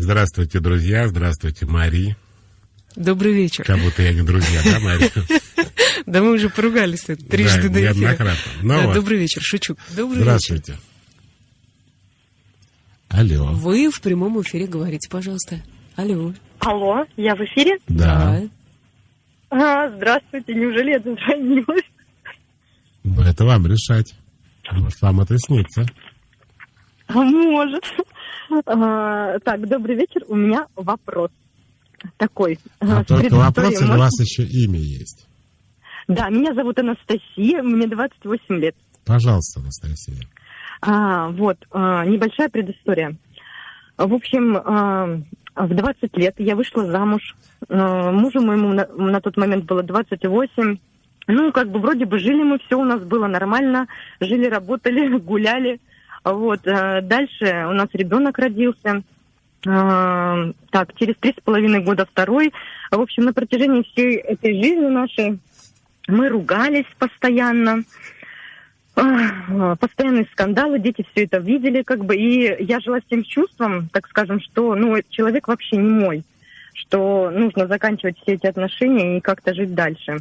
Здравствуйте, друзья. Здравствуйте, Мари. Добрый вечер. Как будто я не друзья, да, Мари? Да мы уже поругались трижды до эфира. Неоднократно. Добрый вечер, шучу. Здравствуйте. Алло. Вы в прямом эфире говорите, пожалуйста. Алло. Алло, я в эфире? Да. Здравствуйте, неужели я дозвонилась? Ну, это вам решать. Может, вам это снится. Может. Так, добрый вечер. У меня вопрос такой. Только вопрос, или у вас еще имя есть? Да, меня зовут Анастасия, мне 28 лет. Пожалуйста, Анастасия. Небольшая предыстория. В общем, в 20 лет я вышла замуж. Мужу моему на тот момент было 28. Вроде бы жили мы, все у нас было нормально. Жили, работали, гуляли. Дальше у нас ребенок родился. Через 3,5 года второй. В общем, на протяжении всей этой жизни нашей мы ругались постоянно. Постоянные скандалы, дети все это видели, и я жила с тем чувством, так скажем, что, человек вообще не мой, что нужно заканчивать все эти отношения и как-то жить дальше.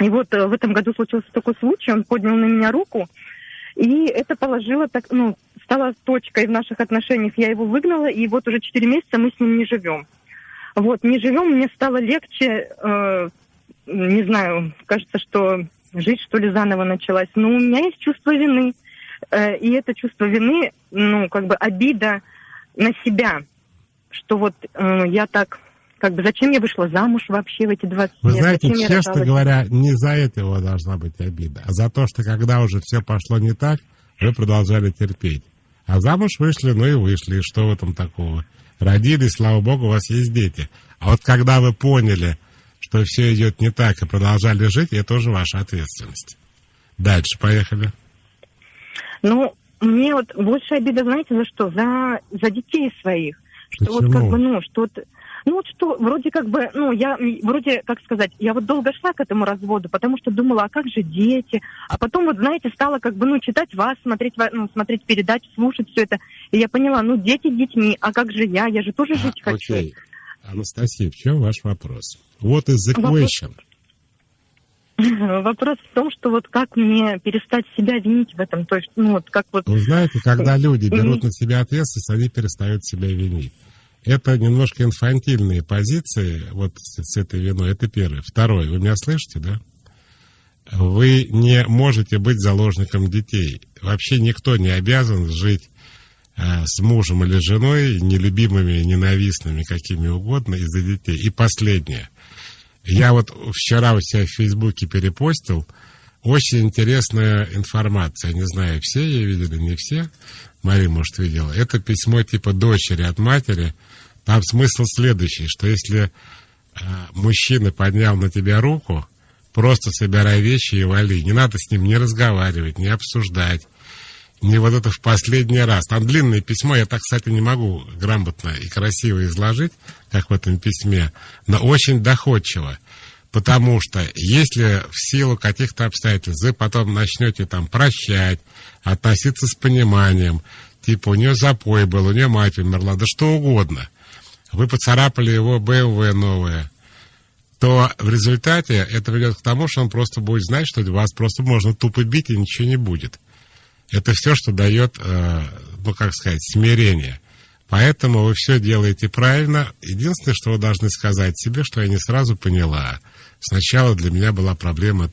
И в этом году случился такой случай, он поднял на меня руку, и это положило, стало точкой в наших отношениях, я его выгнала, и уже 4 месяца мы с ним не живем. Не живем, мне стало легче, не знаю, кажется, что жизнь, что ли, заново началась. Но у меня есть чувство вины. И это чувство вины, обида на себя. Что я так, зачем я вышла замуж вообще в эти 20 лет? Вы знаете, честно говоря, не за это его должна быть обида, а за то, что когда уже все пошло не так, вы продолжали терпеть. А замуж вышли, и вышли. И что в этом такого? Родились, слава богу, у вас есть дети. А когда вы поняли, что все идет не так, и продолжали жить, это уже ваша ответственность. Дальше поехали. Мне больше обида, знаете, за что? За детей своих. Что почему? Я долго шла к этому разводу, потому что думала, а как же дети? А потом, стала читать вас, смотреть передачи, слушать все это. И я поняла, дети детьми, а как же я? Я же тоже жить хочу. Окей. Анастасия, в чем ваш вопрос? What is the question? Вопрос в том, что как мне перестать себя винить в этом. То есть, Вы знаете, когда люди берут на себя ответственность, они перестают себя винить. Это немножко инфантильные позиции, с этой виной. Это первое. Второе. Вы меня слышите, да? Вы не можете быть заложником детей. Вообще никто не обязан жить с мужем или женой, нелюбимыми, ненавистными, какими угодно, из-за детей. И последнее. Я вчера у себя в Фейсбуке перепостил очень интересная информация. Не знаю, все ее видели, не все. Мария, может, видела. Это письмо типа дочери от матери. Там смысл следующий, что если мужчина поднял на тебя руку, просто собирай вещи и вали. Не надо с ним не разговаривать, не обсуждать. Не это в последний раз. Там длинное письмо, я так, кстати, не могу грамотно и красиво изложить, как в этом письме, но очень доходчиво. Потому что если в силу каких-то обстоятельств вы потом начнете прощать, относиться с пониманием, у нее запой был, у нее мать умерла, да что угодно, вы поцарапали его БМВ новое, то в результате это ведет к тому, что он просто будет знать, что вас просто можно тупо бить и ничего не будет. Это все, что дает, смирение. Поэтому вы все делаете правильно. Единственное, что вы должны сказать себе, что я не сразу поняла. Сначала для меня была проблема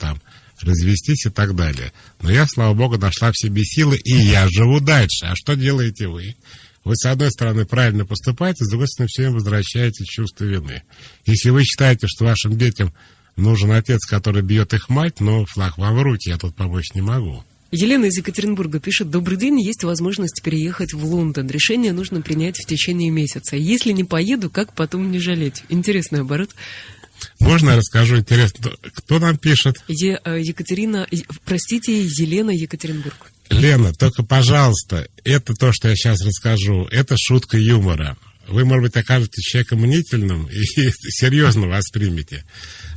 развестись и так далее. Но я, слава богу, нашла в себе силы, и я живу дальше. А что делаете вы? Вы, с одной стороны, правильно поступаете, с другой стороны, все время возвращаете чувство вины. Если вы считаете, что вашим детям нужен отец, который бьет их мать, флаг вам в руки, я тут помочь не могу. Елена из Екатеринбурга пишет: добрый день, есть возможность переехать в Лондон. Решение нужно принять в течение месяца. Если не поеду, как потом не жалеть? Интересный оборот. Можно я расскажу? Интересно, кто нам пишет? Елена, Екатеринбург. Лена, только, пожалуйста, это то, что я сейчас расскажу, это шутка юмора. Вы, может быть, окажетесь человеком мнительным и серьезно воспримете.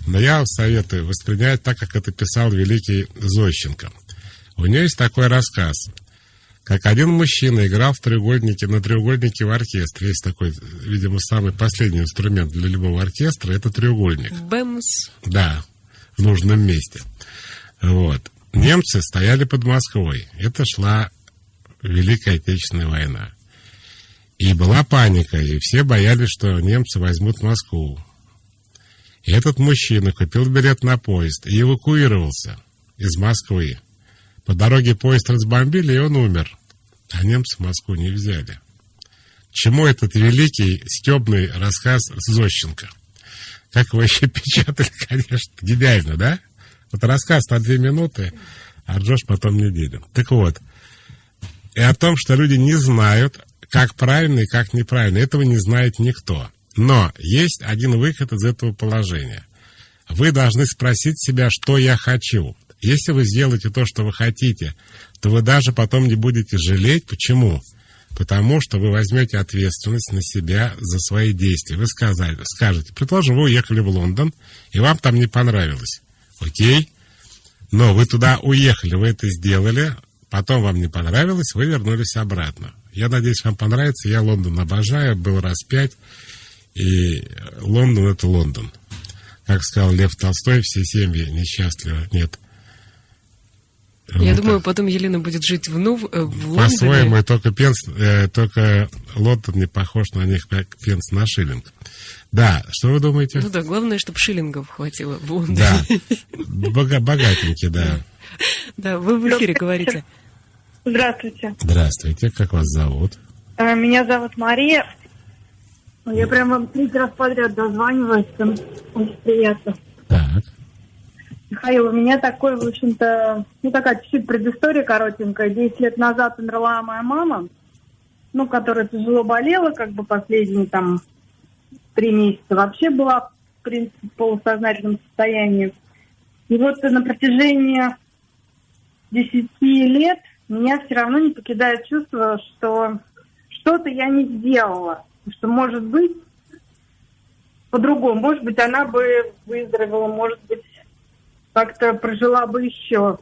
Но я вам советую воспринять так, как это писал великий Зощенко. У нее есть такой рассказ. как один мужчина играл на треугольнике в оркестре. Есть такой, видимо, самый последний инструмент для любого оркестра, это треугольник. Бэмс. Да, в нужном месте. Вот. Немцы стояли под Москвой. Это шла Великая Отечественная война. И была паника, и все боялись, что немцы возьмут Москву. И этот мужчина купил билет на поезд и эвакуировался из Москвы. По дороге поезд разбомбили, и он умер. А немцы Москву не взяли. Чему этот великий стебный рассказ Зощенко? Как его еще печатали, конечно, гениально, да? Вот рассказ на 2 минуты, а ржешь потом неделю. Так вот, и о том, что люди не знают, как правильно и как неправильно, этого не знает никто. Но есть один выход из этого положения. Вы должны спросить себя, что я хочу. Если вы сделаете то, что вы хотите, то вы даже потом не будете жалеть. Почему? Потому что вы возьмете ответственность на себя за свои действия. Вы скажете, предположим, вы уехали в Лондон, и вам там не понравилось. Окей, но вы туда уехали, вы это сделали, потом вам не понравилось, вы вернулись обратно. Я надеюсь, вам понравится. Я Лондон обожаю, был раз 5, и Лондон — это Лондон. Как сказал Лев Толстой, все семьи несчастливы. Нет. Я думаю, потом Елена будет жить в Лондоне. По-своему, только Лондон не похож на них, как пенс на шиллинг. Да, что вы думаете? Ну да, главное, чтобы шиллингов хватило в Лондоне. Да, богатенький, да. Да, вы в эфире говорите. Здравствуйте. Здравствуйте, как вас зовут? Меня зовут Мария. Я прямо 3 раз подряд дозваниваюсь, очень приятно. Так. Михаил, у меня такой, в общем-то, такая чуть-чуть предыстория коротенькая. 10 лет назад умерла моя мама, которая тяжело болела, последние 3 месяца вообще была, в принципе, в полусознательном состоянии. И вот на протяжении 10 лет меня все равно не покидает чувство, что что-то я не сделала. Что, может быть, по-другому. Может быть, она бы выздоровела, может быть, как-то прожила бы еще.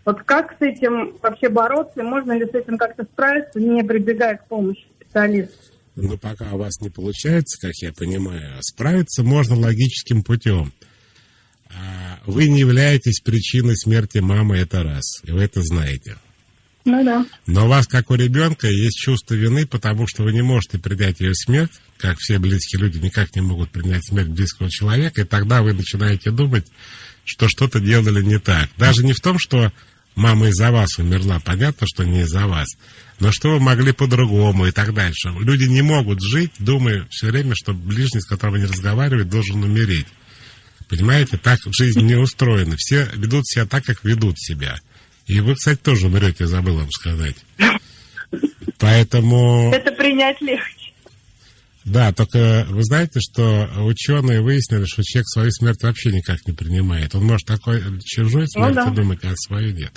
Вот как с этим вообще бороться? Можно ли с этим как-то справиться, не прибегая к помощи специалиста? Пока у вас не получается, как я понимаю, справиться можно логическим путем. Вы не являетесь причиной смерти мамы, это раз, и вы это знаете. Ну да. Но у вас, как у ребенка, есть чувство вины, потому что вы не можете принять ее смерть, как все близкие люди никак не могут принять смерть близкого человека, и тогда вы начинаете думать, что что-то делали не так. Даже не в том, что мама из-за вас умерла, понятно, что не из-за вас, но что вы могли по-другому и так дальше. Люди не могут жить, думая все время, что ближний, с которым они разговаривают, должен умереть. Понимаете, так жизнь не устроена. Все ведут себя так, как ведут себя. И вы, кстати, тоже умрете, забыл вам сказать. Поэтому... Это принять легче. Да, только вы знаете, что ученые выяснили, что человек свою смерть вообще никак не принимает. Он может такой чужой смерти думать, а свою нет.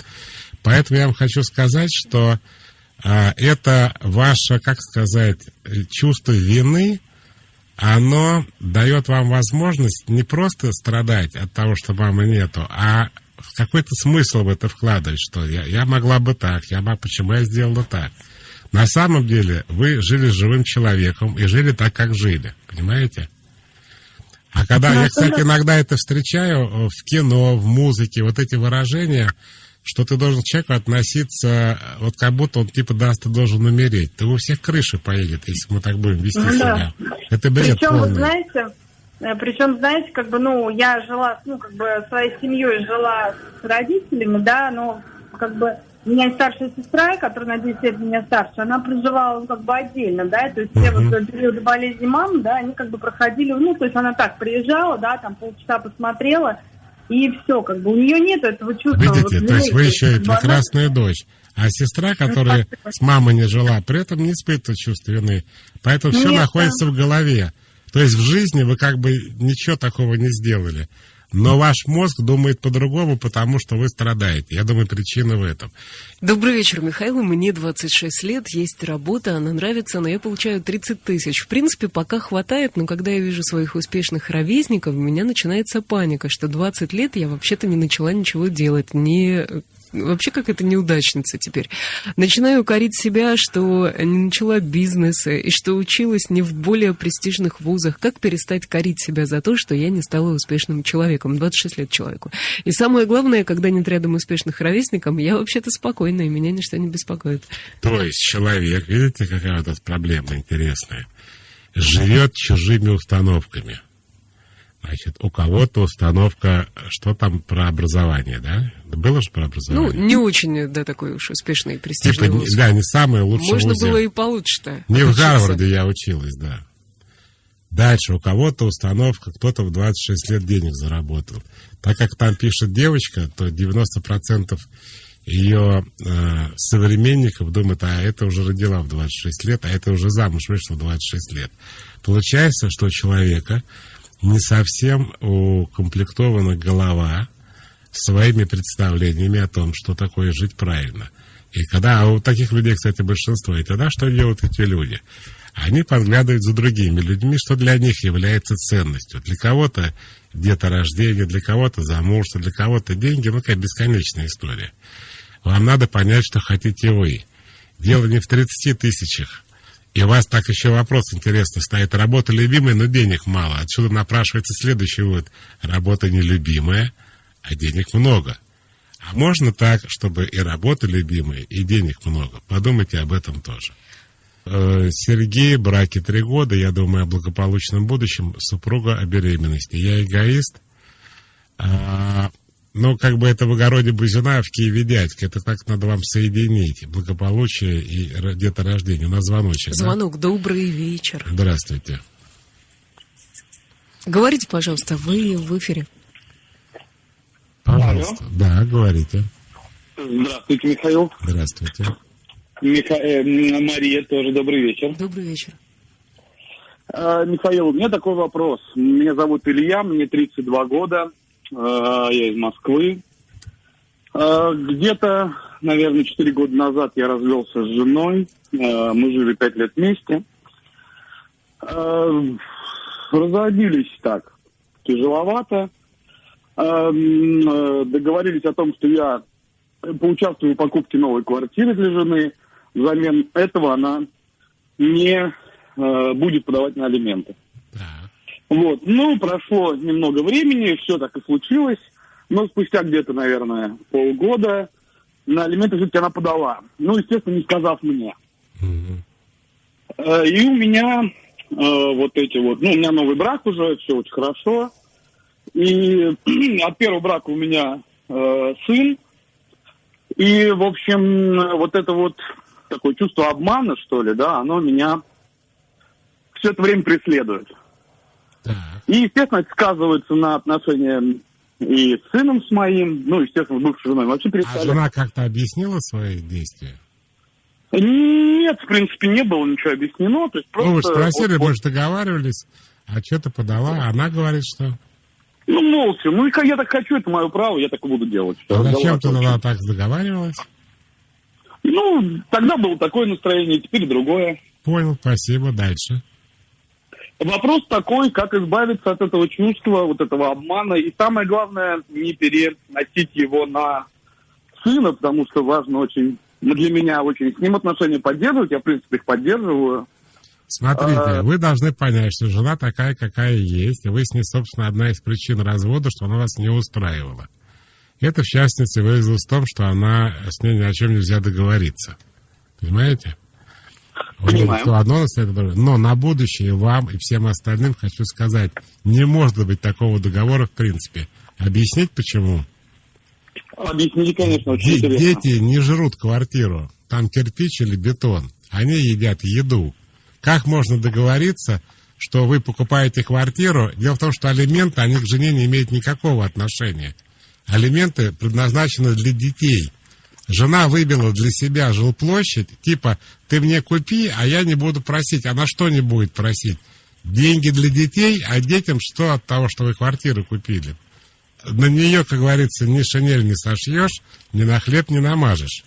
Поэтому я вам хочу сказать, что это ваше, чувство вины, оно дает вам возможность не просто страдать от того, что мамы нету, а какой-то смысл в это вкладывать, что я могла бы так, почему я сделала так. На самом деле вы жили с живым человеком и жили так, как жили, понимаете? А когда я, кстати, иногда это встречаю в кино, в музыке, вот эти выражения, что ты должен к человеку относиться, вот как будто он ты должен умереть. Ты у всех крыши поедет, если мы так будем вести себя. Это бред полный. Причем, знаете, я жила, своей семьей жила с родителями, да, но, у меня есть старшая сестра, которая на 10 лет меня старше, она проживала, отдельно, да, то есть все вот периоды болезни мамы, да, они проходили, то есть она так приезжала, да, полчаса посмотрела, и все, у нее нет этого чувства. Видите, то есть вы еще и прекрасная дочь. А сестра, которая с мамой не жила, при этом не испытывает чувство вины. Поэтому все находится в голове. То есть в жизни вы ничего такого не сделали. Но ваш мозг думает по-другому, потому что вы страдаете. Я думаю, причина в этом. Добрый вечер, Михаил. Мне 26 лет, есть работа, она нравится, но я получаю 30 тысяч. В принципе, пока хватает, но когда я вижу своих успешных ровесников, у меня начинается паника, что 20 лет я вообще-то не начала ничего делать, не вообще какая-то неудачница теперь. Начинаю корить себя, что не начала бизнес и что училась не в более престижных вузах. Как перестать корить себя за то, что я не стала успешным человеком? 26 лет человеку. И самое главное, когда нет рядом успешных ровесников, я вообще-то спокойна, и меня ничто не беспокоит. То есть человек, видите, какая вот эта проблема интересная, живет чужими установками. Значит, у кого-то установка, что там про образование, да? Было же про образование? Ну, не очень, да, такой уж успешный и престижный типа, вуз. да, не самый лучший Можно вуз. было и получше-то. Не в учиться. Гарварде я училась, да. Дальше у кого-то установка, кто-то в 26 лет денег заработал. Так как там пишет девочка, то 90% ее современников думают, а это уже родила в 26 лет, а это уже замуж вышла в 26 лет. Получается, что у человека не совсем укомплектована голова своими представлениями о том, что такое жить правильно. И когда, а у таких людей, кстати, большинство, и тогда что делают эти люди? Они подглядывают за другими людьми, что для них является ценностью. Для кого-то деторождение, для кого-то замужество, для кого-то деньги, ну, какая бесконечная история. Вам надо понять, что хотите вы. Дело не в 30 тысячах. И у вас так еще вопрос интересный стоит. Работа любимая, но денег мало. Отсюда напрашивается следующий вывод. Работа нелюбимая, а денег много. А можно так, чтобы и работа любимая, и денег много? Подумайте об этом тоже. Сергей, браке 3 года, я думаю о благополучном будущем, супруга о беременности. Я эгоист. Ну, как бы это в огороде бузина, а в Киеве дядька. Это так надо вам соединить. Благополучие и деторождение. У нас звоночек. Звонок. Да? Добрый вечер. Здравствуйте. Говорите, пожалуйста, вы в эфире. Пожалуйста. Алло. Да, говорите. Здравствуйте, Михаил. Здравствуйте. Мария, тоже добрый вечер. Добрый вечер. Михаил, у меня такой вопрос. Меня зовут Илья, мне 32 года. Я из Москвы. Где-то, наверное, 4 года назад я развелся с женой. Мы жили 5 лет вместе. Разводились так тяжеловато. Договорились о том, что я поучаствую в покупке новой квартиры для жены. Взамен этого она не будет подавать на алименты. Да. Вот. Ну, прошло немного времени, все так и случилось. Но спустя где-то, наверное, полгода на алименты все-таки она подала. Ну, естественно, не сказав мне. И у меня вот эти вот... Ну, у меня новый брак уже, все очень хорошо. И от первого брака у меня сын. И, в общем, вот это вот такое чувство обмана, что ли, да, оно меня все это время преследует. Да. И, естественно, это сказывается на отношениях и с сыном с моим, ну, естественно, с бывшей женой вообще А перестали. жена как-то объяснила свои действия? Нет, в принципе, не было ничего объяснено. То есть просто, Ну, вы же спросили, вот, мы же договаривались, а что-то подала, а она говорит, что... ну, молча. Ну, и я так хочу, это мое право, я так и буду делать. А зачем ты тогда так договаривалась? Ну, тогда было такое настроение, теперь другое. Понял, спасибо, дальше. Вопрос такой, как избавиться от этого чувства, вот этого обмана. И самое главное, не переносить его на сына, потому что важно очень, для меня очень с ним отношения поддерживать. Я, в принципе, их поддерживаю. Смотрите, вы должны понять, что жена такая, какая есть, и вы с ней, собственно, одна из причин развода, что она вас не устраивала. Это, в частности, выразилось в том, что она с ней ни о чем нельзя договориться. Понимаете? Понимаю. То одно настоит, другое. Но на будущее вам и всем остальным хочу сказать, не может быть такого договора в принципе. Объяснить почему? Объясните, конечно, очень интересно. Дети не жрут квартиру. Там кирпич или бетон. Они едят еду. Как можно договориться, что вы покупаете квартиру? Дело в том, что алименты, они к жене не имеют никакого отношения. Алименты предназначены для детей. Жена выбила для себя жилплощадь, типа, ты мне купи, а я не буду просить. Она что не будет просить? Деньги для детей, а детям что от того, что вы квартиру купили? На нее, как говорится, ни шинель не сошьешь, ни на хлеб не намажешь.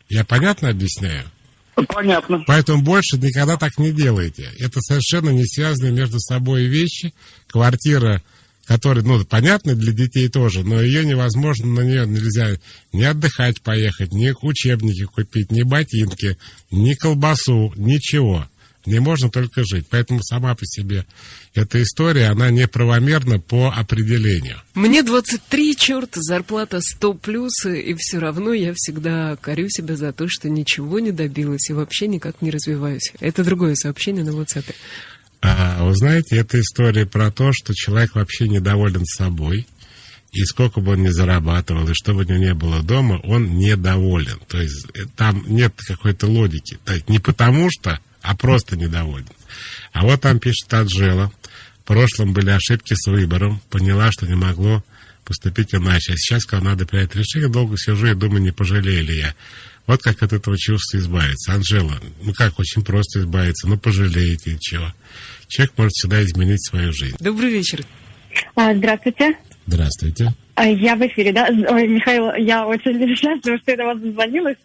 Я понятно объясняю? Понятно. Поэтому больше никогда так не делайте. Это совершенно не связанные между собой вещи. Квартира, который, ну, понятно, для детей тоже, но ее невозможно, на нее нельзя ни отдыхать поехать, ни учебники купить, ни ботинки, ни колбасу, ничего. Не можно только жить. Поэтому сама по себе эта история, она неправомерна по определению. Мне 23, черт, зарплата 100+, и все равно я всегда корю себя за то, что ничего не добилась и вообще никак не развиваюсь. Это другое сообщение на WhatsApp. Вы знаете, это история про то, что человек вообще недоволен собой. И сколько бы он ни зарабатывал, и что бы у него не было дома, он недоволен. То есть там нет какой-то логики. Не потому что, а просто недоволен. А вот там пишет Анжела. В прошлом были ошибки с выбором. Поняла, что не могло поступить иначе. А сейчас, когда надо принять решение, долго сижу и думаю, не пожалею ли я. Вот как от этого чувства избавиться. Анжела, ну как, очень просто избавиться. Ну пожалеете, ничего. Человек может всегда изменить свою жизнь. Добрый вечер. Здравствуйте. Здравствуйте. Я в эфире, да? Ой, Михаил, я очень счастлива, что я до вас дозвонилась.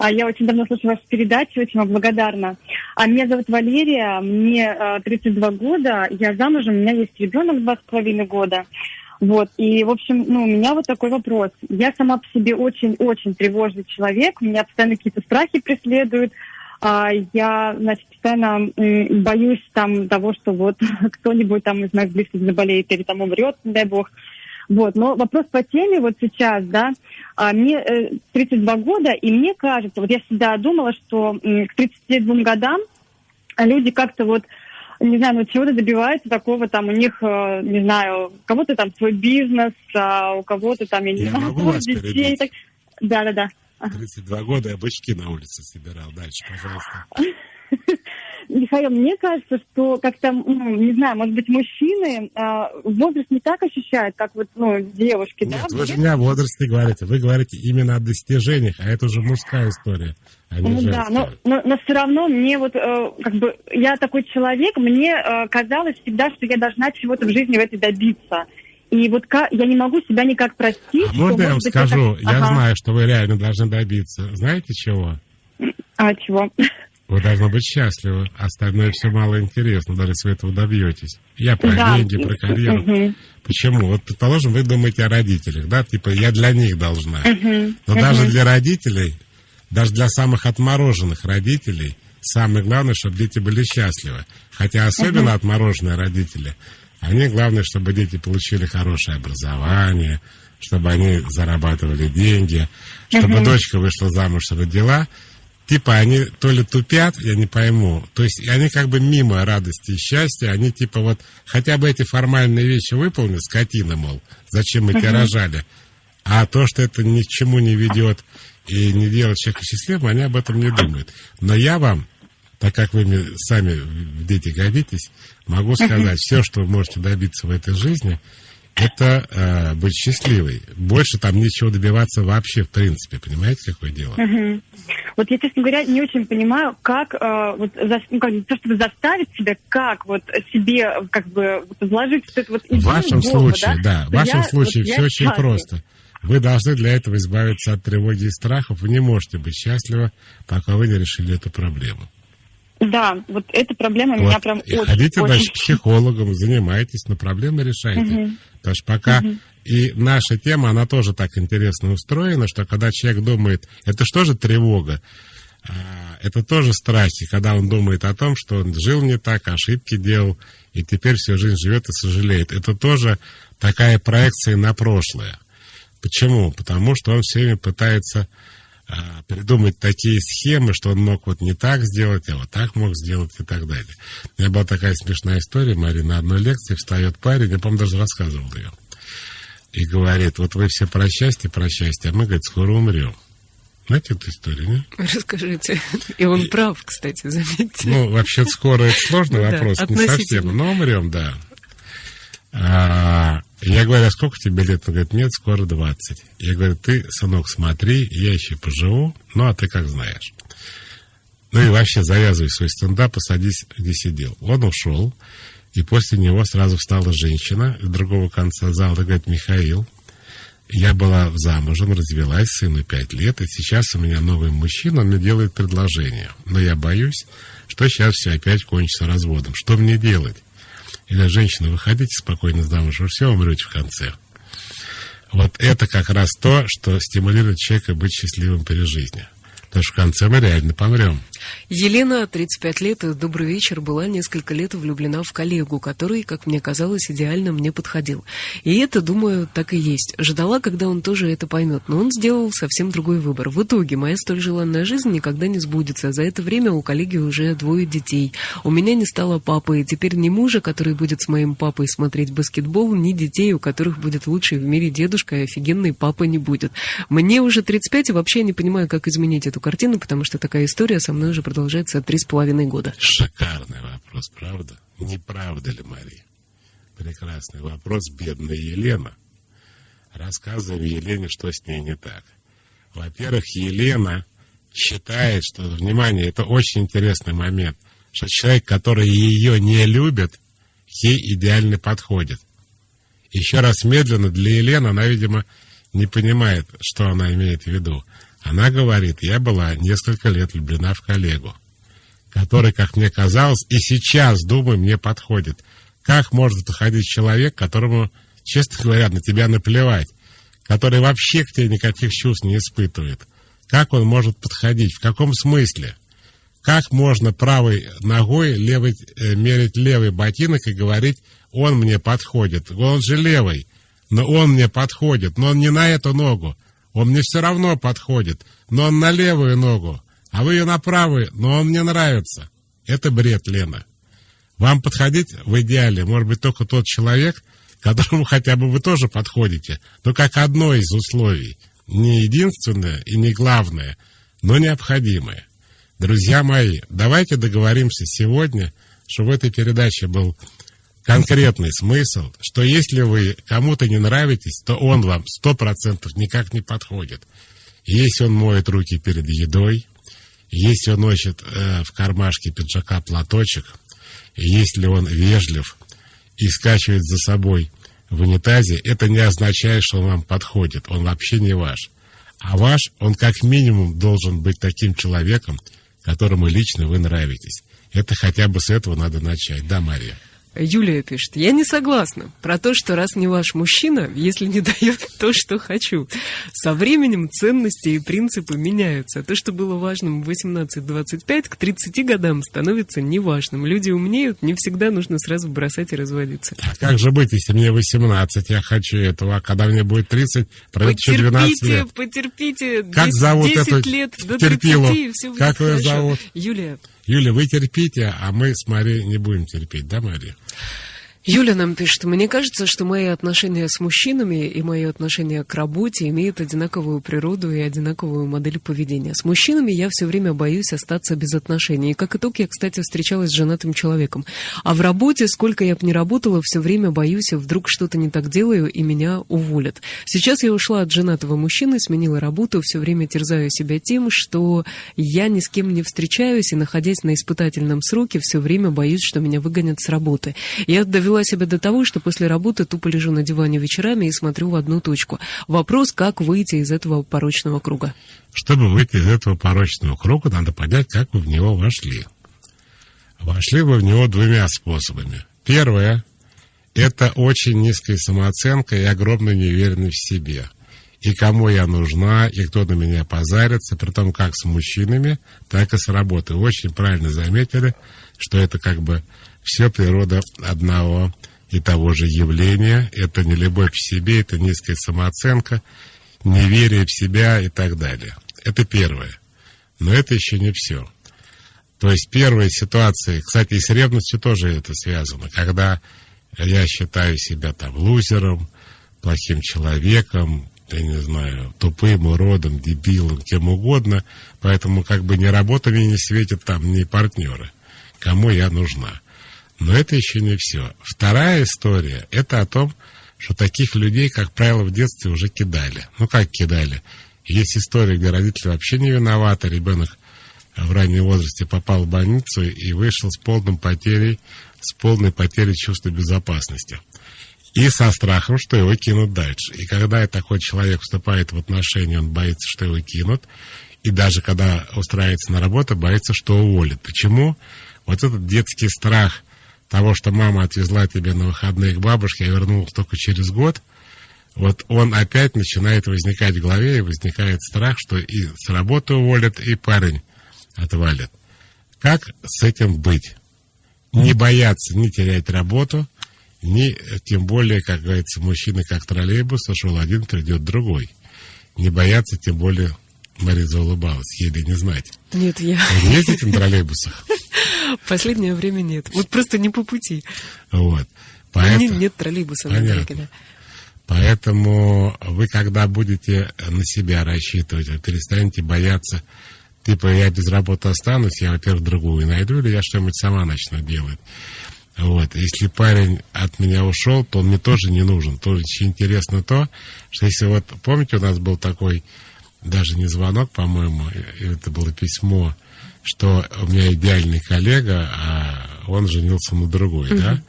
Я очень давно слушаю вашу передачу, очень вам благодарна. Меня зовут Валерия, мне 32 года, я замужем, у меня есть ребенок 2,5 года. Вот, и, в общем, у меня вот такой вопрос. Я сама по себе очень-очень тревожный человек, меня постоянно какие-то страхи преследуют. Я, значит, постоянно боюсь там того, что вот кто-нибудь там из моих близких заболеет или там умрет, не дай бог. Вот, но вопрос по теме вот сейчас, да, мне 32 года, и мне кажется, вот я всегда думала, что к 32 годам люди как-то вот, не знаю, чего-то добиваются такого, там у них, не знаю, у кого-то там свой бизнес, а у кого-то там, я не знаю, детей. Так... Да. 32 года я бычки на улице собирал. Дальше, пожалуйста. Михаил, мне кажется, что как-то, не знаю, может быть, мужчины возраст не так ощущают, как вот, девушки, нет, да? Вы же не о возрасте говорите, вы говорите именно о достижениях, а это уже мужская история, а не женская. Да, но все равно мне вот, я такой человек, мне казалось всегда, что я должна чего-то в жизни в этой добиться. И вот я не могу себя никак простить. А можно я вам скажу? Я знаю, что вы реально должны добиться. Знаете чего? Чего? Вы должны быть счастливы. Остальное все мало интересно, даже если вы этого добьетесь. Я про деньги, про карьеру. Почему? Вот, предположим, вы думаете о родителях, да? Типа, я для них должна. Но даже для родителей, даже для самых отмороженных родителей, самое главное, чтобы дети были счастливы. Хотя особенно отмороженные родители, они, главное, чтобы дети получили хорошее образование, чтобы они зарабатывали деньги, чтобы дочка вышла замуж, родила. Типа они то ли тупят, я не пойму. То есть они как бы мимо радости и счастья, они типа вот хотя бы эти формальные вещи выполнят, скотины, мол, зачем мы тебя рожали. А то, что это ни к чему не ведет и не делает человека счастливым, они об этом не думают. Но я вам, так как вы мне сами дети годитесь, могу сказать, все, что вы можете добиться в этой жизни, это быть счастливой. Больше там нечего добиваться вообще, в принципе. Понимаете, какое дело? Вот я, честно говоря, не очень понимаю, как, то, чтобы заставить себя, как вот себе, как бы, вложить вот это вот идею в вашем случае, да, в вашем случае все очень просто. Вы должны для этого избавиться от тревоги и страхов. Вы не можете быть счастливы, пока вы не решили эту проблему. Да, вот эта проблема меня прям очень... Ходите, значит, к психологам, занимайтесь, но проблемы решайте. Потому что пока... И наша тема, она тоже так интересно устроена, что когда человек думает... Это что же тревога? Это тоже страхи, когда он думает о том, что он жил не так, ошибки делал, и теперь всю жизнь живет и сожалеет. Это тоже такая проекция на прошлое. Почему? Потому что он все время пытается... придумать такие схемы, что он мог вот не так сделать, а вот так мог сделать и так далее. У меня была такая смешная история, Марина, на одной лекции встает парень, я, по-моему, даже рассказывал ее, и говорит, вот вы все про счастье, а мы, говорит, скоро умрем. Знаете эту историю, не? Расскажите. И он прав, кстати, заметьте. Ну, вообще скоро это сложный вопрос, не совсем, но умрем, да. Я говорю, а сколько тебе лет? Он говорит, нет, скоро 20. Я говорю, ты, сынок, смотри, я еще поживу, ну, а ты как знаешь. Ну, и вообще завязывай свой стендап и садись, где сидел. Он ушел, и после него сразу встала женщина с другого конца зала и говорит, Михаил, я была замужем, развелась, сыну 5 лет, и сейчас у меня новый мужчина, он мне делает предложение. Но я боюсь, что сейчас все опять кончится разводом. Что мне делать? Или женщина, выходите спокойно замуж, вы все умрете в конце. Вот это как раз то, что стимулирует человека быть счастливым при жизни. Потому что в конце мы реально помрем. Елена, 35 лет, добрый вечер, была несколько лет влюблена в коллегу, который, как мне казалось, идеально мне подходил. И это, думаю, так и есть. Ждала, когда он тоже это поймет, но он сделал совсем другой выбор. В итоге моя столь желанная жизнь никогда не сбудется. За это время у коллеги уже 2 детей. У меня не стало папы, и теперь ни мужа, который будет с моим папой смотреть баскетбол, ни детей, у которых будет лучший в мире дедушка, и офигенный папа не будет. Мне уже 35, и вообще не понимаю, как изменить эту картину, потому что такая история со мной уже продолжается 3,5 года. Шикарный вопрос, правда? Не правда ли, Мария? Прекрасный вопрос, бедная Елена. Рассказываем Елене, что с ней не так. Во-первых, Елена считает, что, внимание, это очень интересный момент, что человек, который ее не любит, ей идеально подходит. Еще раз медленно, для Елены, она, видимо, не понимает, что она имеет в виду. Она говорит, я была несколько лет влюблена в коллегу, который, как мне казалось, и сейчас, думаю, мне подходит. Как может подходить человек, которому, честно говоря, на тебя наплевать, который вообще к тебе никаких чувств не испытывает? Как он может подходить? В каком смысле? Как можно правой ногой мерить левый ботинок и говорить, он мне подходит? Он же левый, но он мне подходит, но он не на эту ногу. Он мне все равно подходит, но он на левую ногу, а вы ее на правую, но он мне нравится. Это бред, Лена. Вам подходить в идеале может быть только тот человек, которому хотя бы вы тоже подходите, но как одно из условий. Не единственное и не главное, но необходимое. Друзья мои, давайте договоримся сегодня, что в этой передаче был конкретный смысл, что если вы кому-то не нравитесь, то он вам 100% никак не подходит. Если он моет руки перед едой, если он носит в кармашке пиджака платочек, если он вежлив и скачивает за собой в унитазе, это не означает, что он вам подходит. Он вообще не ваш. А ваш, он как минимум должен быть таким человеком, которому лично вы нравитесь. Это хотя бы с этого надо начать. Да, Мария? Юлия пишет, я не согласна про то, что раз не ваш мужчина, если не дает то, что хочу. Со временем ценности и принципы меняются. То, что было важным в 18-25, к 30 годам становится неважным. Люди умнеют, не всегда нужно сразу бросать и разводиться. А как же быть, если мне 18, я хочу этого, а когда мне будет 30, пройдет еще 12 лет? Потерпите, как 10 лет до 30, и все будет как ее хорошо. зовут? Юлия, вы терпите, а мы с Марией не будем терпеть, да, Мария? Юля нам пишет, мне кажется, что мои отношения с мужчинами и мои отношения к работе имеют одинаковую природу и одинаковую модель поведения. С мужчинами я все время боюсь остаться без отношений. И как итог, я, кстати, встречалась с женатым человеком. А в работе, сколько я бы ни работала, все время боюсь, вдруг что-то не так делаю и меня уволят. Сейчас я ушла от женатого мужчины, сменила работу, все время терзаю себя тем, что я ни с кем не встречаюсь и, находясь на испытательном сроке, все время боюсь, что меня выгонят с работы. Я довела себя до того, что после работы тупо лежу на диване вечерами и смотрю в одну точку. Вопрос, как выйти из этого порочного круга? Чтобы выйти из этого порочного круга, надо понять, как вы в него вошли. Вошли вы в него 2 способами. Первое – это очень низкая самооценка и огромная неуверенность в себе. И кому я нужна, и кто на меня позарится, при том как с мужчинами, так и с работой. Вы очень правильно заметили, что это как бы все природа одного и того же явления. Это не любовь к себе, это низкая самооценка, неверие в себя и так далее. Это первое. Но это еще не все. То есть первые ситуации, кстати, и с ревностью тоже это связано, когда я считаю себя там лузером, плохим человеком, я не знаю, тупым, уродом, дебилом, кем угодно, поэтому как бы ни работа мне не светит там, ни партнеры. Кому я нужна. Но это еще не все. Вторая история, это о том, что таких людей, как правило, в детстве уже кидали. Ну, как кидали? Есть история, где родители вообще не виноваты, ребенок в раннем возрасте попал в больницу и вышел с полной потерей чувства безопасности. И со страхом, что его кинут дальше. И когда такой человек вступает в отношения, он боится, что его кинут. И даже когда устраивается на работу, боится, что уволят. Почему? Вот этот детский страх того, что мама отвезла тебя на выходные к бабушке, а вернулась только через год, вот он опять начинает возникать в голове, и возникает страх, что и с работы уволят, и парень отвалит. Как с этим быть? Не бояться не терять работу, ни, тем более, как говорится, мужчина как троллейбус, ушел один, придет другой. Не бояться, тем более, Мария заулыбалась, еле не знать. Нет, я... Вы не ездите на троллейбусах? В последнее время нет. Вот просто не по пути. Вот. Поэтому... Нет троллейбуса на Понятно. да. Поэтому вы, когда будете на себя рассчитывать, вы перестанете бояться, типа, я без работы останусь, я, во-первых, другую найду, или я что-нибудь сама начну делать. Вот. Если парень от меня ушел, то он мне тоже не нужен. Тоже очень интересно то, что если вот, помните, у нас был такой, даже не звонок, по-моему, это было письмо, что у меня идеальный коллега, а он женился на другой, да?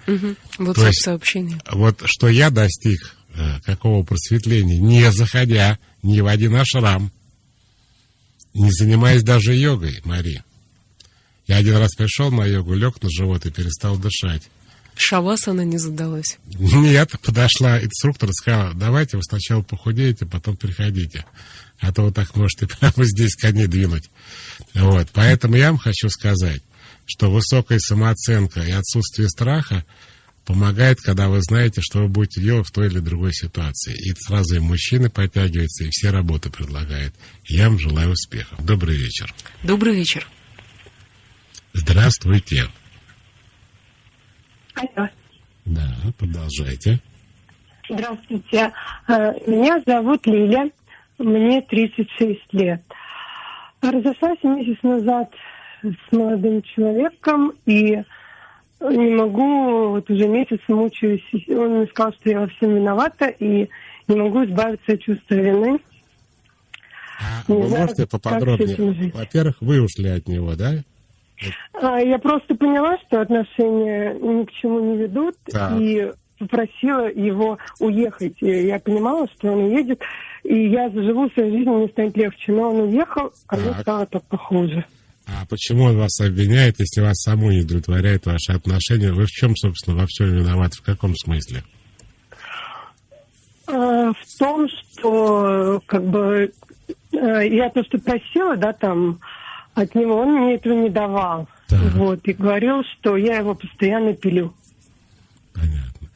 Вот То есть, сообщение. Вот что я достиг какого просветления, не заходя ни в один ашрам, не занимаясь даже йогой, Мария. Я один раз пришел на йогу, лег на живот и перестал дышать. Шавасана не задалась. Нет, подошла инструктор и сказала, давайте вы сначала похудеете, потом приходите. А то вы так можете прямо здесь коней двинуть. Вот. Поэтому я вам хочу сказать, что высокая самооценка и отсутствие страха помогает, когда вы знаете, что вы будете делать в той или другой ситуации. И сразу и мужчины подтягиваются, и все работы предлагают. Я вам желаю успехов. Добрый вечер. Добрый вечер. Здравствуйте. Алло. Да, продолжайте. Здравствуйте. Меня зовут Лиля. Мне 36 лет. Разошлась месяц назад с молодым человеком и не могу, вот уже месяц мучаюсь. Он мне сказал, что я во всем виновата и не могу избавиться от чувства вины. Вы можете поподробнее? Во-первых, вы ушли от него, да? Я просто поняла, что отношения ни к чему не ведут, Так. и попросила его уехать. И я понимала, что он уедет, и я заживу свою жизнь, мне станет легче. Но он уехал, а мне Так. стало только хуже. А почему он вас обвиняет, если вас саму не удовлетворяет ваши отношения? Вы в чем, собственно, во всем виноваты? В каком смысле? В том, что как бы я то, что просила, да, там от него, он мне этого не давал. Так. Вот, и говорил, что я его постоянно пилю. Понятно.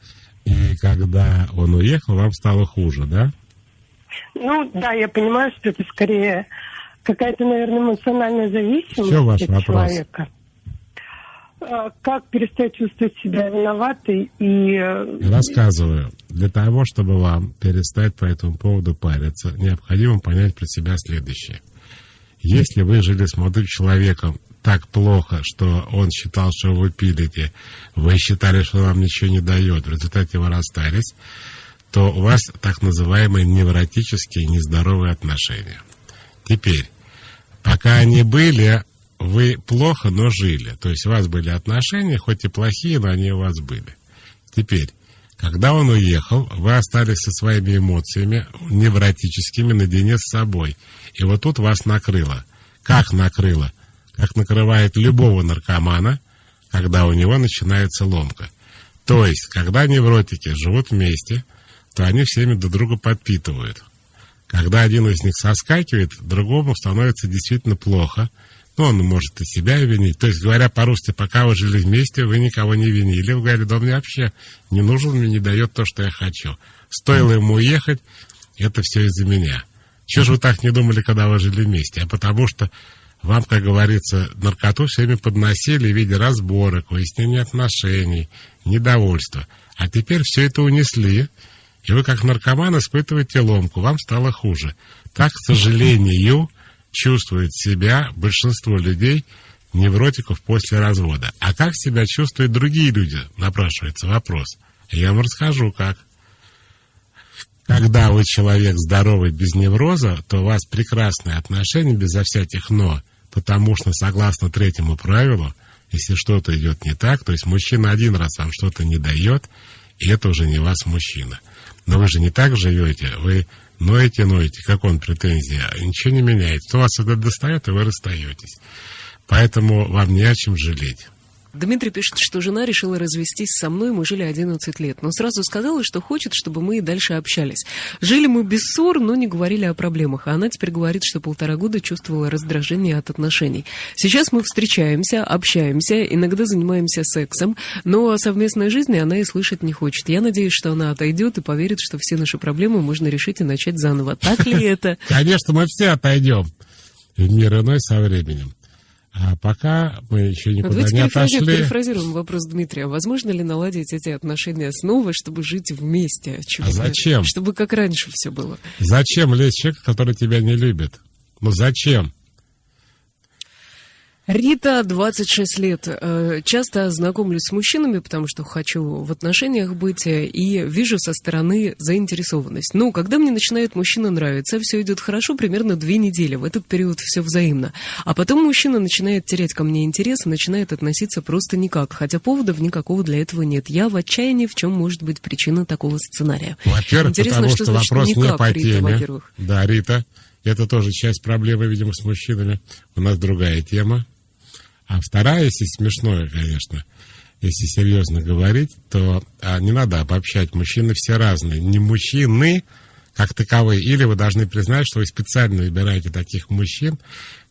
И когда он уехал, вам стало хуже, да? Ну, да, я понимаю, что это скорее какая-то, наверное, эмоциональная зависимость Всё, ваш от вопрос. человека. Как перестать чувствовать себя виноватой и... Рассказываю. Для того, чтобы вам перестать по этому поводу париться, необходимо понять про себя следующее. Если вы жили с молодым человеком так плохо, что он считал, что вы пилите, вы считали, что вам ничего не дает, в результате вы расстались, то у вас так называемые невротические нездоровые отношения. Теперь, пока они были, вы плохо, но жили. То есть у вас были отношения, хоть и плохие, но они у вас были. Теперь, когда он уехал, вы остались со своими эмоциями невротическими наедине с собой. И вот тут вас накрыло. Как накрыло? Как накрывает любого наркомана, когда у него начинается ломка. То есть, когда невротики живут вместе, то они всеми друг друга подпитывают. Когда один из них соскакивает, другому становится действительно плохо. Ну, он может и себя винить. То есть, говоря по-русски, пока вы жили вместе, вы никого не винили. Вы говорили, да он мне вообще не нужен, мне не дает то, что я хочу. Стоило ему уехать, это все из-за меня. Чего же вы так не думали, когда вы жили вместе? А потому что вам, как говорится, наркоту все время подносили в виде разборок, выяснения отношений, недовольства. А теперь все это унесли, и вы, как наркоман, испытываете ломку. Вам стало хуже. Так, к сожалению, чувствует себя большинство людей, невротиков, после развода. А как себя чувствуют другие люди, напрашивается вопрос. Я вам расскажу, как. Когда вы человек здоровый, без невроза, то у вас прекрасные отношения, безо всяких «но», потому что, согласно третьему правилу, если что-то идет не так, то есть мужчина один раз вам что-то не дает, и это уже не вас мужчина. Но вы же не так живете, вы ноете, как он претензии, ничего не меняется. То вас это достает, и вы расстаетесь. Поэтому вам не о чем жалеть. Дмитрий пишет, что жена решила развестись со мной, мы жили 11 лет, но сразу сказала, что хочет, чтобы мы и дальше общались. Жили мы без ссор, но не говорили о проблемах, а она теперь говорит, что 1,5 года чувствовала раздражение от отношений. Сейчас мы встречаемся, общаемся, иногда занимаемся сексом, но о совместной жизни она и слышать не хочет. Я надеюсь, что она отойдет и поверит, что все наши проблемы можно решить и начать заново. Так ли это? Конечно, мы все отойдем в мир иной со временем. А пока мы еще никуда не отошли. Перефразируем вопрос Дмитрия. Возможно ли наладить эти отношения снова, чтобы жить вместе? А зачем? Чтобы как раньше все было. Зачем лезть человека, который тебя не любит? Ну зачем? Рита, 26 лет. Часто знакомлюсь с мужчинами, потому что хочу в отношениях быть, и вижу со стороны заинтересованность. Но когда мне начинает мужчина нравиться, все идет хорошо примерно 2 недели. В этот период все взаимно. А потом мужчина начинает терять ко мне интерес и начинает относиться просто никак, хотя поводов никакого для этого нет. Я в отчаянии, в чем может быть причина такого сценария. Во-первых, интересно, потому что что значит вопрос никак, не по Рита, теме. во-первых. Да, Рита, это тоже часть проблемы, видимо, с мужчинами. У нас другая тема. А вторая, если смешное, конечно, если серьезно говорить, то не надо обобщать. Мужчины все разные. Не мужчины как таковые. Или вы должны признать, что вы специально выбираете таких мужчин,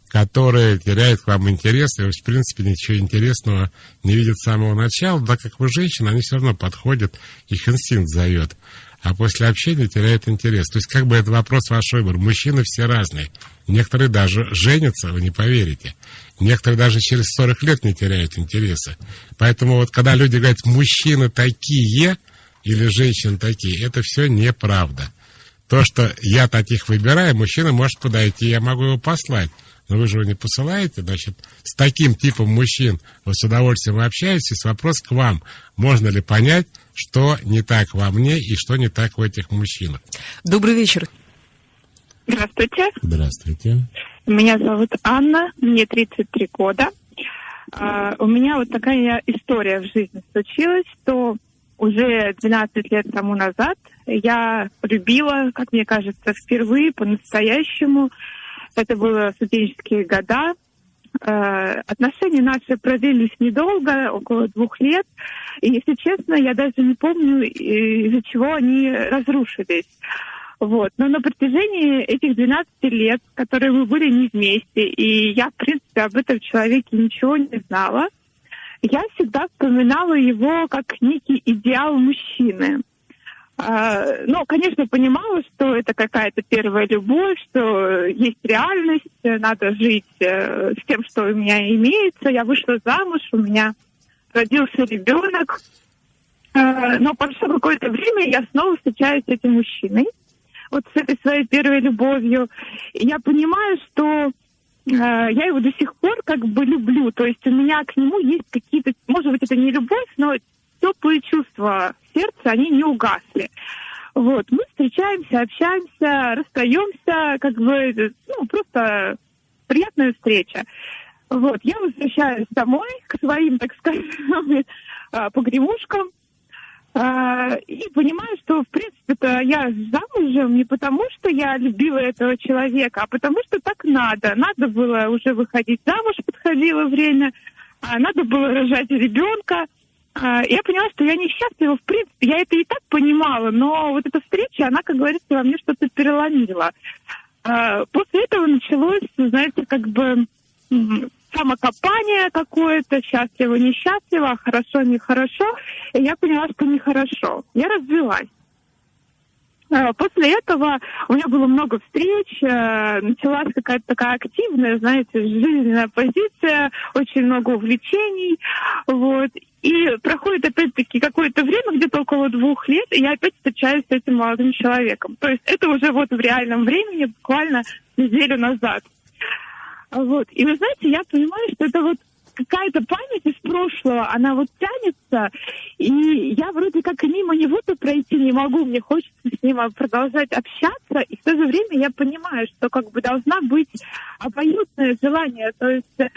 которые теряют к вам интерес, и, в принципе, ничего интересного не видят с самого начала. Да, как вы женщины, они все равно подходят, их инстинкт зовет. А после общения теряют интерес. То есть, как бы это вопрос ваш выбор. Мужчины все разные. Некоторые даже женятся, вы не поверите. Некоторые даже через 40 лет не теряют интереса. Поэтому вот когда люди говорят, мужчины такие или женщины такие, это все неправда. То, что я таких выбираю, мужчина может подойти, я могу его послать. Но вы же его не посылаете, значит, с таким типом мужчин вы с удовольствием общаетесь. Вопрос к вам. Можно ли понять, что не так во мне и что не так в этих мужчинах? Добрый вечер. Здравствуйте. Здравствуйте. Меня зовут Анна, мне 33 года. У меня вот такая история в жизни случилась, что уже 12 лет тому назад я полюбила, как мне кажется, впервые по-настоящему. Это было студенческие года. Отношения наши продлились недолго, около 2 лет. И, если честно, я даже не помню, из-за чего они разрушились. Вот. Но на протяжении этих 12 лет, которые мы были не вместе, и я, в принципе, об этом человеке ничего не знала, я всегда вспоминала его как некий идеал мужчины. Ну, конечно, понимала, что это какая-то первая любовь, что есть реальность, надо жить с тем, что у меня имеется. Я вышла замуж, у меня родился ребенок. Но прошло какое-то время, я снова встречаюсь с этим мужчиной, вот с этой своей первой любовью. И я понимаю, что я его до сих пор как бы люблю. То есть у меня к нему есть какие-то, может быть, это не любовь, но теплые чувства в сердце, они не угасли. Вот, мы встречаемся, общаемся, расстаемся, как бы, ну, просто приятная встреча. Вот, я возвращаюсь домой к своим, так сказать, погремушкам, и понимаю, что, в принципе-то, я замужем не потому, что я любила этого человека, а потому, что так надо. Надо было уже выходить замуж, подходило время, надо было рожать ребенка. Я поняла, что я несчастлива, в принципе, я это и так понимала, но вот эта встреча, она, как говорится, во мне что-то переломила. После этого началось, знаете, как бы самокопание какое-то, счастливо, несчастливо, хорошо, нехорошо, и я поняла, что нехорошо. Я развелась. После этого у меня было много встреч, началась какая-то такая активная, знаете, жизненная позиция, очень много увлечений, вот. И проходит опять-таки какое-то время, где-то около 2 лет, и я опять встречаюсь с этим молодым человеком. То есть это уже вот в реальном времени, буквально неделю назад. Вот. И вы знаете, я понимаю, что это вот какая-то память из прошлого, она вот тянется, и я вроде как и мимо него-то пройти не могу, мне хочется с ним продолжать общаться, и в то же время я понимаю, что как бы должна быть обоюдное желание, то есть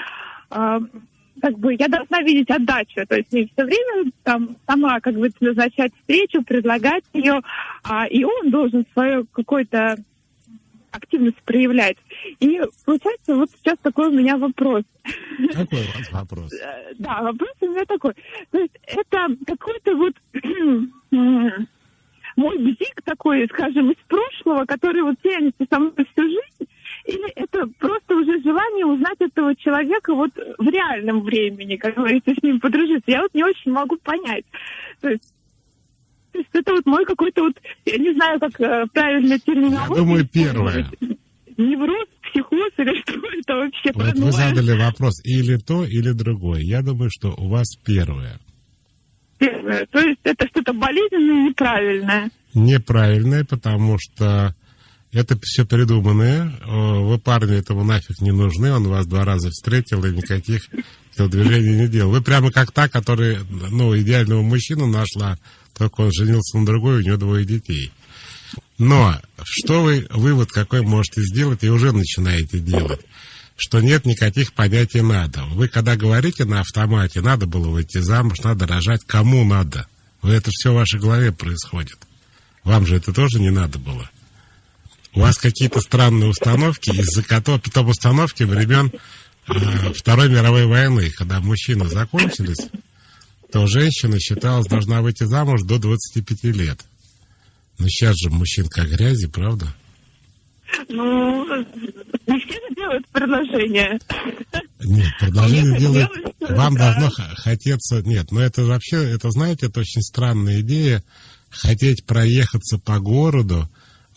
как бы я должна видеть отдачу, то есть не все время там сама как бы назначать встречу, предлагать ее, и он должен свое какое-то активность проявлять. И получается, вот сейчас такой у меня вопрос. Какой у вас вопрос? Да, вопрос у меня такой. То есть это какой-то вот мой бзик такой, скажем, из прошлого, который вот тянется со мной всю жизнь, или это просто уже желание узнать этого человека вот в реальном времени, как говорится, с ним подружиться. Я вот не очень могу понять. То есть это вот мой какой-то вот, я не знаю, как правильно терминология. Я думаю, первое. Невроз, психоз или что это вообще? Вот вы задали вопрос или то, или другое. Я думаю, что у вас первое. Первое. То есть это что-то болезненное и неправильное. Неправильное, потому что это все придуманное. Вы парню этому нафиг не нужны. Он вас 2 раза встретил и никаких телодвижений не делал. Вы прямо как та, которая, идеального мужчину нашла, только он женился на другой, у него 2 детей. Но что вывод какой можете сделать и уже начинаете делать? Что нет никаких понятий «надо». Вы когда говорите на автомате, надо было выйти замуж, надо рожать, кому надо? Это все в вашей голове происходит. Вам же это тоже не надо было. У вас какие-то странные установки, из-за которых потом установки времен Второй мировой войны, когда мужчины закончились, то женщина считалась должна выйти замуж до 25 лет. Но сейчас же мужчин как грязи, правда? Ну, не все же делают предложение. Нет, предложение делать вам должно хотеться... Нет, но это вообще, это, знаете, это очень странная идея. Хотеть проехаться по городу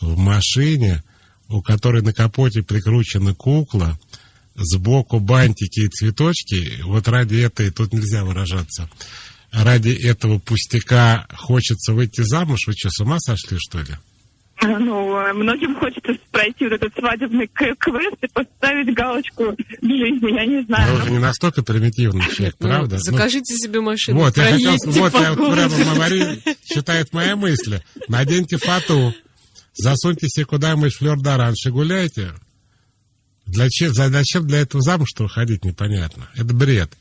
в машине, у которой на капоте прикручена кукла, сбоку бантики и цветочки. Вот ради этой, тут нельзя выражаться, ради этого пустяка хочется выйти замуж? Вы что, с ума сошли, что ли? Ну, многим хочется пройти вот этот свадебный квест и поставить галочку в жизни, я не знаю. Вы уже не настолько примитивный человек, правда? Закажите себе машину. Вот, я хотел, я прямо говорю, читает мои мысли. Наденьте фату, засуньте себе куда-нибудь флёр-д'оранж и гуляйте. Зачем для этого замуж-то выходить, непонятно. Это бред.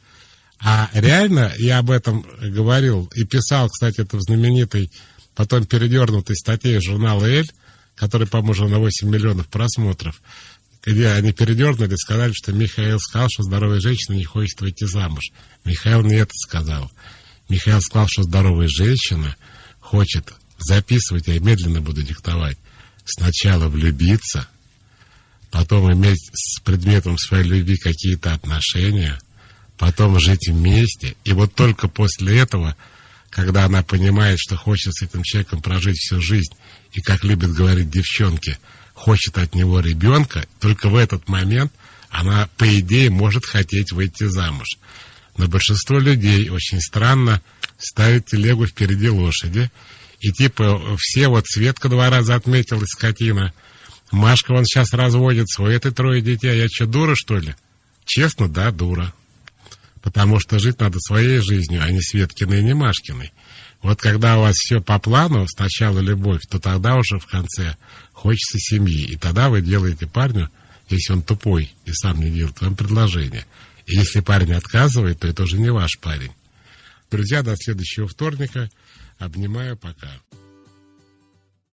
А реально, я об этом говорил и писал, кстати, это в знаменитой, потом передернутой статье журнала «Эль», который, по-моему, уже на 8 миллионов просмотров, где они передернули, сказали, что Михаил сказал, что здоровая женщина не хочет выйти замуж. Михаил не это сказал. Михаил сказал, что здоровая женщина хочет, записывать, я медленно буду диктовать, сначала влюбиться, потом иметь с предметом своей любви какие-то отношения, потом жить вместе, и вот только после этого, когда она понимает, что хочет с этим человеком прожить всю жизнь, и, как любят говорить девчонки, хочет от него ребенка, только в этот момент она, по идее, может хотеть выйти замуж. Но большинство людей очень странно ставят телегу впереди лошади, и типа все, вот Светка 2 раза отметилась, скотина, Машка вон сейчас разводится, у этой 3 детей, а я что, дура, что ли? Честно, да, дура. Потому что жить надо своей жизнью, а не Светкиной и не Машкиной. Вот когда у вас все по плану, сначала любовь, то тогда уже в конце хочется семьи. И тогда вы делаете парню, если он тупой и сам не делает вам предложение. И если парень отказывает, то это уже не ваш парень. Друзья, до следующего вторника. Обнимаю, пока.